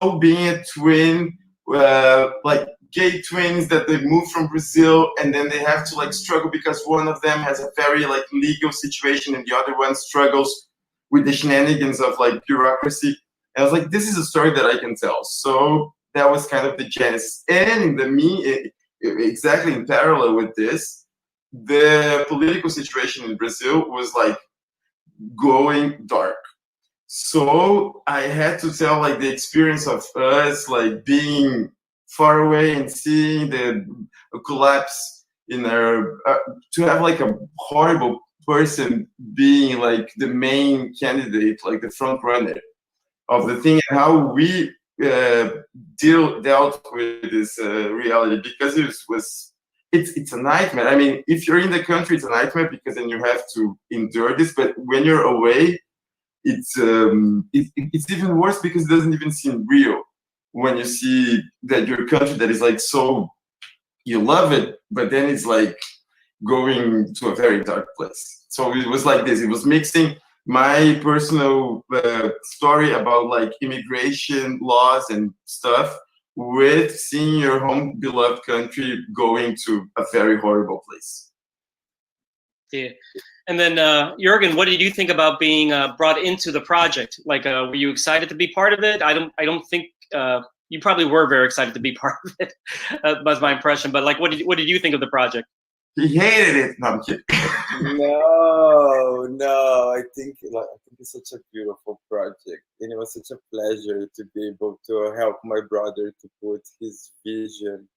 so being a twin, like gay twins that they moved from Brazil and then they have to like struggle because one of them has a very like legal situation and the other one struggles with the shenanigans of like bureaucracy. And I was like, this is a story that I can tell. So that was kind of the genesis. And exactly in parallel with this, the political situation in Brazil was like going dark. So I had to tell like the experience of us like being far away and seeing the collapse in our, to have like a horrible person being like the main candidate, like the front runner of the thing, and how we dealt with this reality, because it's a nightmare. I mean, if you're in the country, it's a nightmare because then you have to endure this. But when you're away, it's even worse because it doesn't even seem real when you see that your country that is like so, you love it, but then it's like going to a very dark place. So it was like this. It was mixing my personal story about like immigration laws and stuff with seeing your home beloved country going to a very horrible place. Yeah. And then Jürgen, what did you think about being brought into the project? Like, were you excited to be part of it? I don't think you probably were very excited to be part of it. That's my impression. But like, what did you think of the project? He hated it. No, I'm kidding. No. I think it's such a beautiful project, and it was such a pleasure to be able to help my brother to put his vision,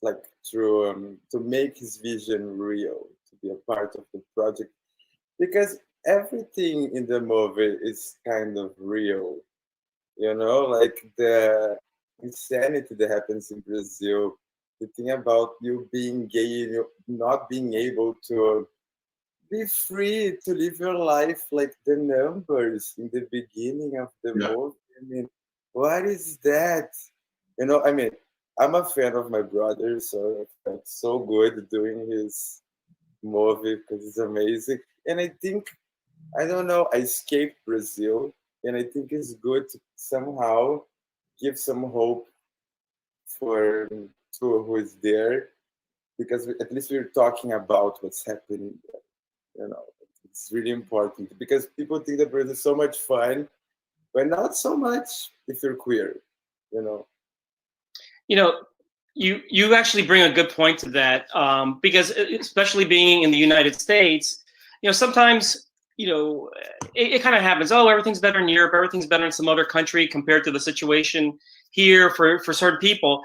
like through to make his vision real, to be a part of the project, because everything in the movie is kind of real, you know, like the insanity that happens in Brazil. The thing about you being gay and you not being able to be free to live your life like the numbers in the beginning of the movie. I mean, what is that? You know, I mean, I'm a fan of my brother, so I felt so good doing his movie because it's amazing. And I think, I don't know, I escaped Brazil, and I think it's good to somehow give some hope for who is there, because at least we're talking about what's happening there. You know, it's really important because people think that Brazil is so much fun, but not so much if you're queer. You know. You know, you actually bring a good point to that, because especially being in the United States, you know, sometimes, you know, it kind of happens. Oh, everything's better in Europe. Everything's better in some other country compared to the situation here for certain people.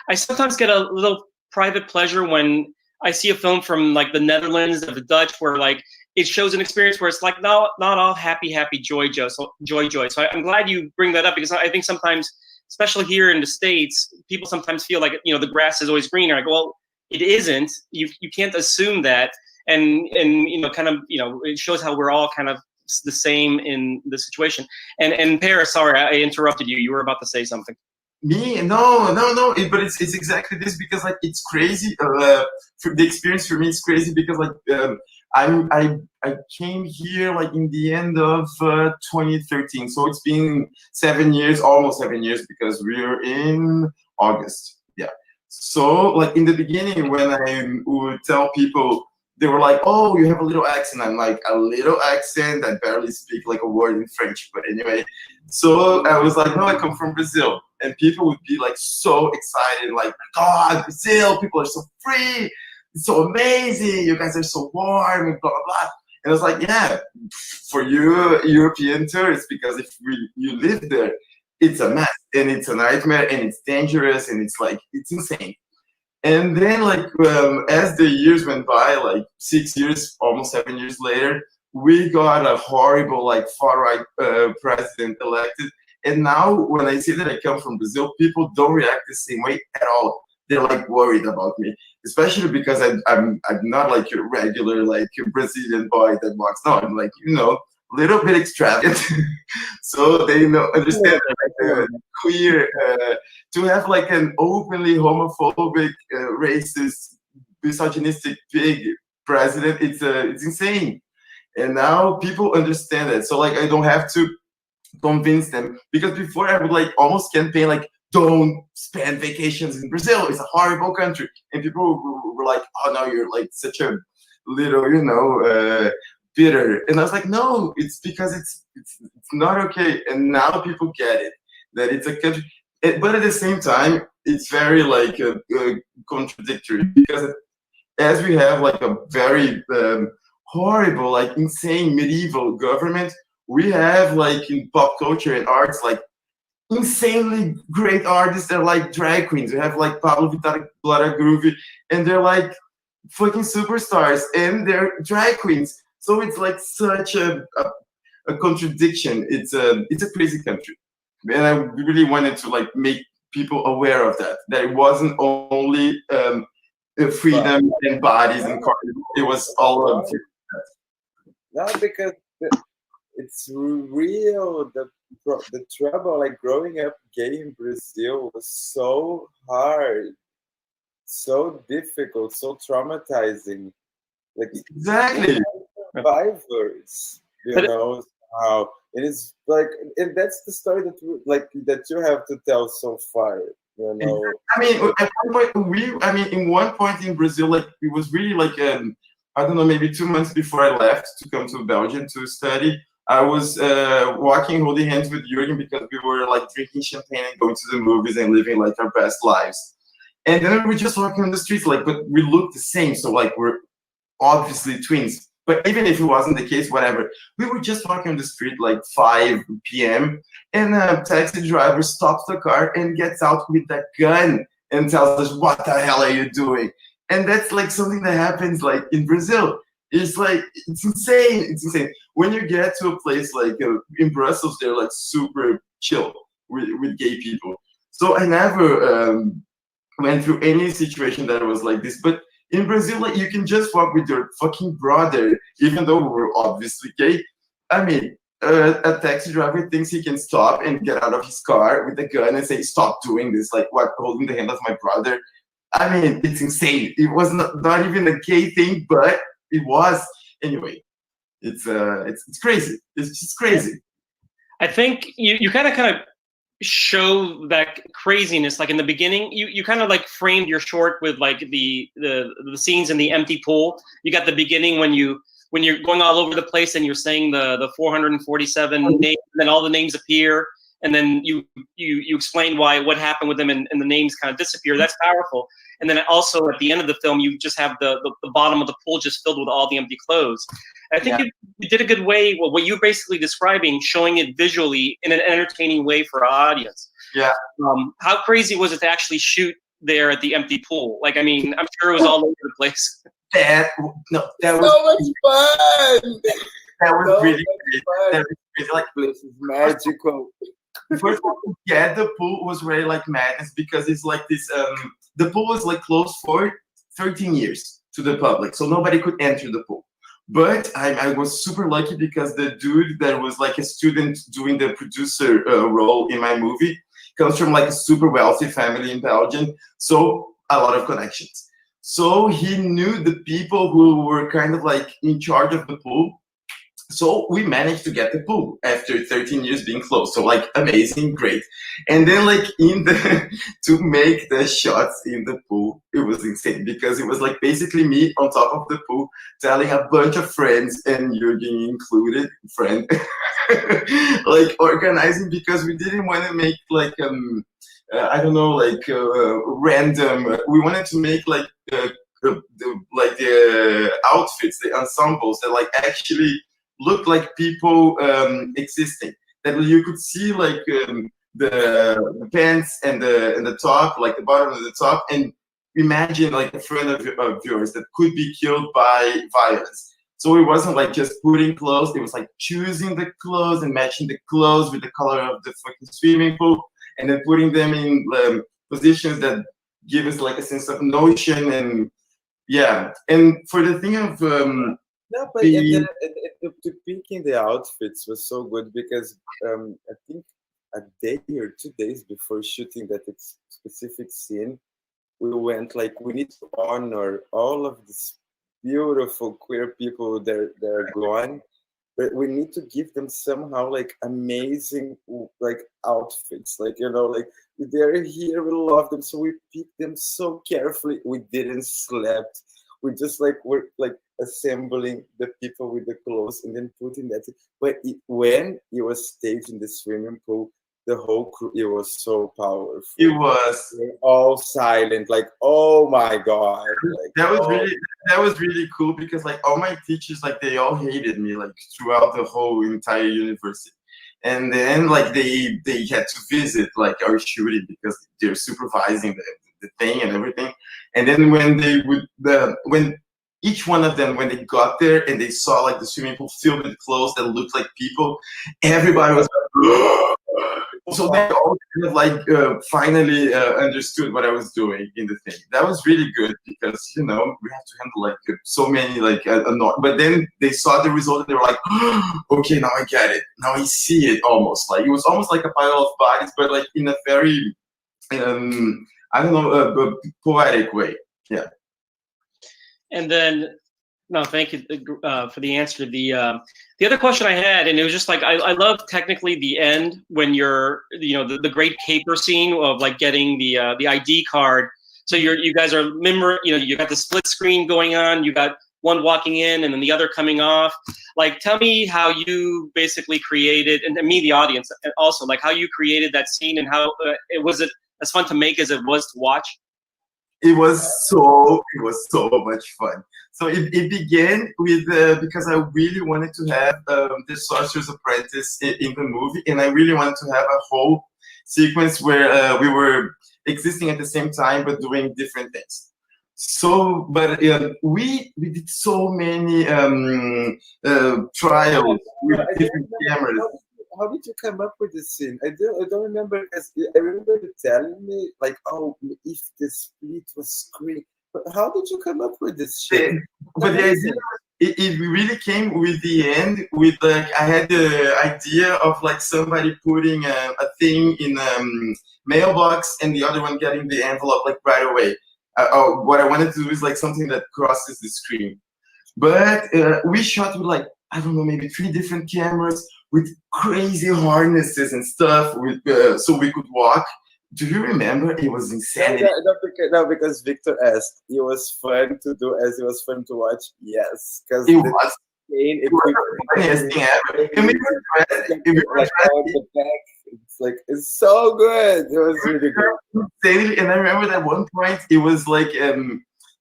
I sometimes get a little private pleasure when I see a film from like the Netherlands or the Dutch, where like it shows an experience where it's like not all happy, joy. So I'm glad you bring that up, because I think sometimes, especially here in the States, people sometimes feel like, you know, the grass is always greener. I go, well, it isn't. You can't assume that, and you know, kind of, you know, it shows how we're all kind of the same in the situation. And Paris, sorry, I interrupted you. You were about to say something. Me? No. But it's exactly this, because like it's crazy. For the experience for me, it's crazy because like I came here like in the end of 2013, so it's been 7 years, almost 7 years, because we're in August. Yeah. So like in the beginning, when I would tell people, they were like, "Oh, you have a little accent." I'm like, "A little accent? I barely speak like a word in French." But anyway, so I was like, "No, I come from Brazil." And people would be like so excited, like, "God, Brazil, people are so free. It's so amazing. You guys are so warm," and blah, blah, blah. And I was like, yeah, for you European tourists, because if you live there, it's a mess, and it's a nightmare, and it's dangerous, and it's like, it's insane. And then like as the years went by, like 6 years, almost 7 years later, we got a horrible like far-right president elected. And now when I say that I come from Brazil, people don't react the same way at all. They're like worried about me, especially because I'm not like your regular like Brazilian boy that walks. No, I'm like, you know, a little bit extravagant. So they understand like, queer, to have like an openly homophobic, racist, misogynistic, big president. It's insane. And now people understand that. So like I don't have to convince them, because before I would like almost campaign like, don't spend vacations in Brazil, it's a horrible country, and people were like, oh no, you're like such a little, you know, bitter. And I was like, no, it's because it's not okay. And now people get it, that it's a country, but at the same time it's very like contradictory, because as we have like a very horrible, like insane medieval government, we have like in pop culture and arts like insanely great artists that are like drag queens. We have like Pablo Vittar, Glória Groove, and they're like fucking superstars, and they're drag queens. So it's like such a contradiction. It's a crazy country, and I really wanted to like make people aware of that it wasn't only freedom and bodies and carnival. It was all of it. No, because it's real. The trouble, like growing up gay in Brazil, was so hard, so difficult, so traumatizing. Like exactly survivors, you know how it is like, and that's the story that you have to tell so far. You know, I mean, at one point, in one point in Brazil, like it was really like I don't know, maybe 2 months before I left to come to Belgium to study, I was walking, holding hands with Jürgen, because we were like drinking champagne and going to the movies and living like our best lives. And then we were just walking on the streets, like, but we looked the same, so like we're obviously twins. But even if it wasn't the case, whatever, we were just walking on the street like 5 p.m. and a taxi driver stops the car and gets out with a gun and tells us, "What the hell are you doing?" And that's like something that happens like in Brazil. It's like, it's insane. It's insane. When you get to a place like in Brussels, they're like super chill with gay people. So I never went through any situation that was like this. But in Brazil, like you can just walk with your fucking brother, even though we're obviously gay. I mean, a taxi driver thinks he can stop and get out of his car with a gun and say, "Stop doing this," like what, holding the hand of my brother. I mean, it's insane. It was not even a gay thing, but it was. Anyway, it's crazy. It's just crazy. I think you kind of show that craziness. Like in the beginning, you kind of like framed your short with like the scenes in the empty pool. You got the beginning when you're going all over the place and you're saying the 447 names, and then all the names appear. And then you explain what happened with them, and the names kind of disappear. That's powerful. And then also at the end of the film, you just have the bottom of the pool just filled with all the empty clothes. I think you did a good way. Well, what you're basically describing, showing it visually in an entertaining way for our audience. Yeah. How crazy was it to actually shoot there at the empty pool? Like, I mean, I'm sure it was all over the place. That was so much fun. That was really great. That was really, like, this is magical. First of all, yeah, the pool was really like madness, because it's like this. The pool was like closed for 13 years to the public, so nobody could enter the pool. But I was super lucky, because the dude that was like a student doing the producer role in my movie comes from like a super wealthy family in Belgium, so a lot of connections. So he knew the people who were kind of like in charge of the pool. So we managed to get the pool after 13 years being closed. So like amazing, great. And then like to make the shots in the pool, it was insane, because it was like basically me on top of the pool telling a bunch of friends, and Jürgen included, friend, like organizing, because we didn't want to make like I don't know, like random. We wanted to make like the outfits, the ensembles that like actually looked like people existing, that you could see like the pants and the top, like the bottom of the top, and imagine like a friend of yours that could be killed by violence. So it wasn't like just putting clothes, it was like choosing the clothes and matching the clothes with the color of the fucking swimming pool, and then putting them in positions that give us like a sense of notion. And yeah, and for the thing of no, but the picking the outfits was so good because I think a day or 2 days before shooting that specific scene, we went like, we need to honor all of these beautiful queer people that are gone, but we need to give them somehow like amazing like outfits, like, you know, like they're here, we love them, so we picked them so carefully. We didn't slept, we just like were like assembling the people with the clothes and then putting that. But when it was staged in the swimming pool, the whole crew, it was so powerful. It was. They're all silent, like, oh my god. Like, that was really cool because like all my teachers, like they all hated me like throughout the whole entire university. And then like they had to visit like our shooting because they're supervising the thing and everything. And then when they would when each one of them, when they got there and they saw like the swimming pool filled with clothes that looked like people, everybody was like, so they all kind of like finally understood what I was doing in the thing. That was really good because, you know, we have to handle like so many like but then they saw the result and they were like, okay, now I get it. Now I see it almost. Like it was almost like a pile of bodies, but like in a very, I don't know, poetic way. Yeah. And then, no, thank you for the answer. The other question I had, and it was just like, I love technically the end when you're, you know, the great caper scene of like getting the ID card. So you guys are, you know, you got the split screen going on, you got one walking in and then the other coming off. Like, tell me how you basically created, and me, the audience, also, like how you created that scene and how was it as fun to make as it was to watch? It was so much fun. So it began with because I really wanted to have the Sorcerer's Apprentice in the movie, and I really wanted to have a whole sequence where we were existing at the same time but doing different things. So, but we did so many trials with different cameras. How did you come up with this scene? I don't remember, because I remember you telling me like, oh, if the split was screen. But how did you come up with this shit? But the idea, it really came with the end. With like, I had the idea of like somebody putting a thing in mailbox and the other one getting the envelope like right away. What I wanted to do is like something that crosses the screen. But we shot with like, I don't know, maybe 3 different cameras with crazy harnesses and stuff, with so we could walk. Do you remember? It was insane. No, because Victor asked, it was fun to do as it was fun to watch. Yes, because it was the funniest thing ever. It's like, it's so good. It was really good. And I remember that one point, it was like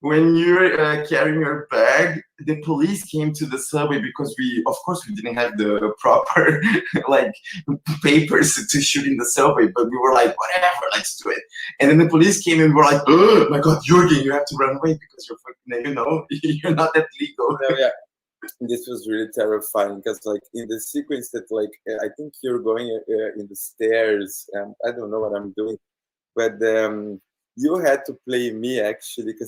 when you're carrying your bag, the police came to the subway because of course we didn't have the proper like papers to shoot in the subway, but we were like, whatever, let's do it. And then the police came and we were like, oh my God, Jürgen, you have to run away because you're fucking, you know, you're not that legal. No, yeah. This was really terrifying because like in the sequence that like, I think you're going in the stairs, and I don't know what I'm doing, but you had to play me actually, because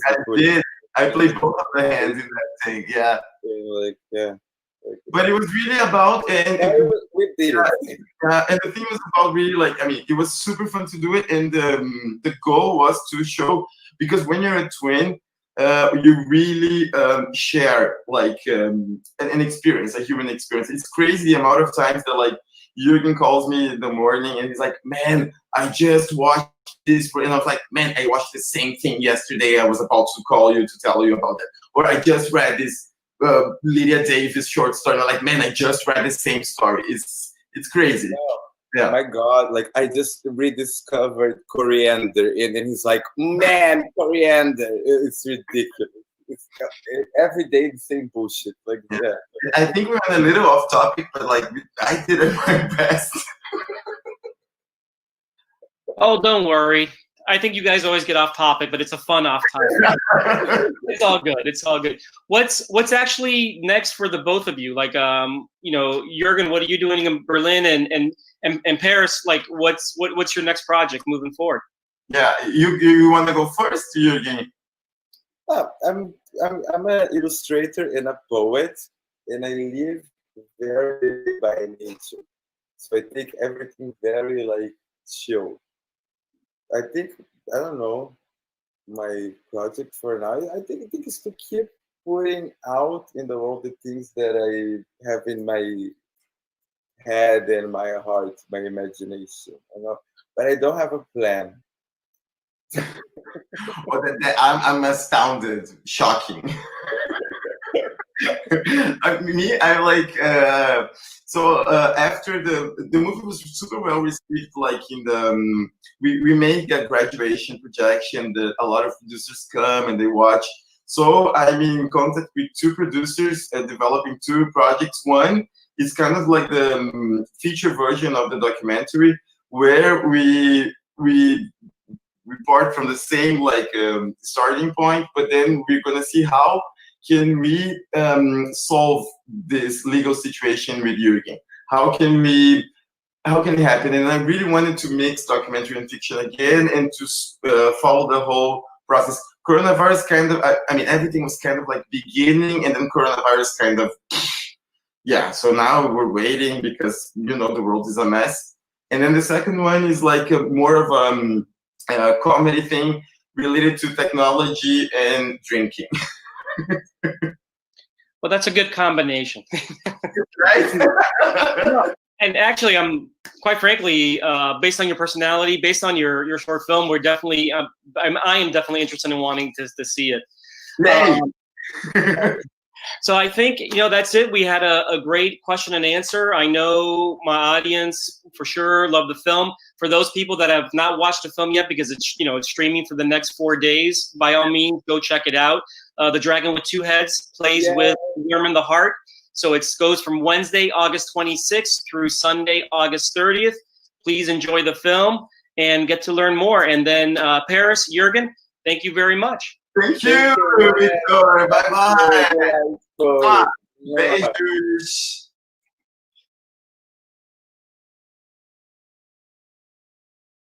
I played both of the hands in that thing. Yeah. Like, yeah. But it was really about, and we did it. And the thing was about really like, I mean, it was super fun to do it, and the goal was to show, because when you're a twin, you really share like an experience, a human experience. It's crazy the amount of times that like Jürgen calls me in the morning and he's like, man, I just watched this, and I was like, man, I watched the same thing yesterday. I was about to call you to tell you about that. Or I just read this Lydia Davis short story. I'm like, man, I just read the same story. It's crazy. Yeah. My God, like I just rediscovered Coriander, and then he's like, man, Coriander. It's ridiculous. It's every day the same bullshit. Like, yeah. I think we're a little off topic, but like I did my best. Oh, don't worry. I think you guys always get off topic, but it's a fun off topic. It's all good. It's all good. What's actually next for the both of you? Like, you know, Jürgen, what are you doing in Berlin, and Paris? Like, what's your next project moving forward? Yeah, you want to go first, Jürgen? I'm an illustrator and a poet, and I live very by nature. So I take everything very like chill. I think, I don't know, my project for now, I think is to keep putting out in the world the things that I have in my head and my heart, my imagination, you know. But I don't have a plan. Well, I'm astounded, shocking. I like after the movie was super well received. Like in the we made a graduation projection that a lot of producers come and they watch. So I'm in contact with two producers developing two projects. One is kind of like the feature version of the documentary where we part from the same like starting point, but then we're gonna see how can we solve this legal situation with Jürgen? How can it happen? And I really wanted to mix documentary and fiction again and to follow the whole process. Coronavirus kind of, I mean, everything was kind of like beginning, and then coronavirus kind of, yeah. So now we're waiting because, you know, the world is a mess. And then the second one is like more of a comedy thing related to technology and drinking. Well, that's a good combination. Right? And actually, I'm quite frankly, based on your personality, based on your short film, we're definitely, I am definitely interested in wanting to see it. So I think, you know, that's it. We had a great question and answer. I know my audience for sure love the film. For those people that have not watched the film yet, because it's, you know, it's streaming for the next 4 days, by all means, go check it out. The Dragon with Two Heads plays with Worm in the Heart. So it goes from Wednesday, August 26th through Sunday, August 30th. Please enjoy the film and get to learn more. And then Paris, Jürgen, thank you very much. Thank you, Victor. Bye-bye. Beijos.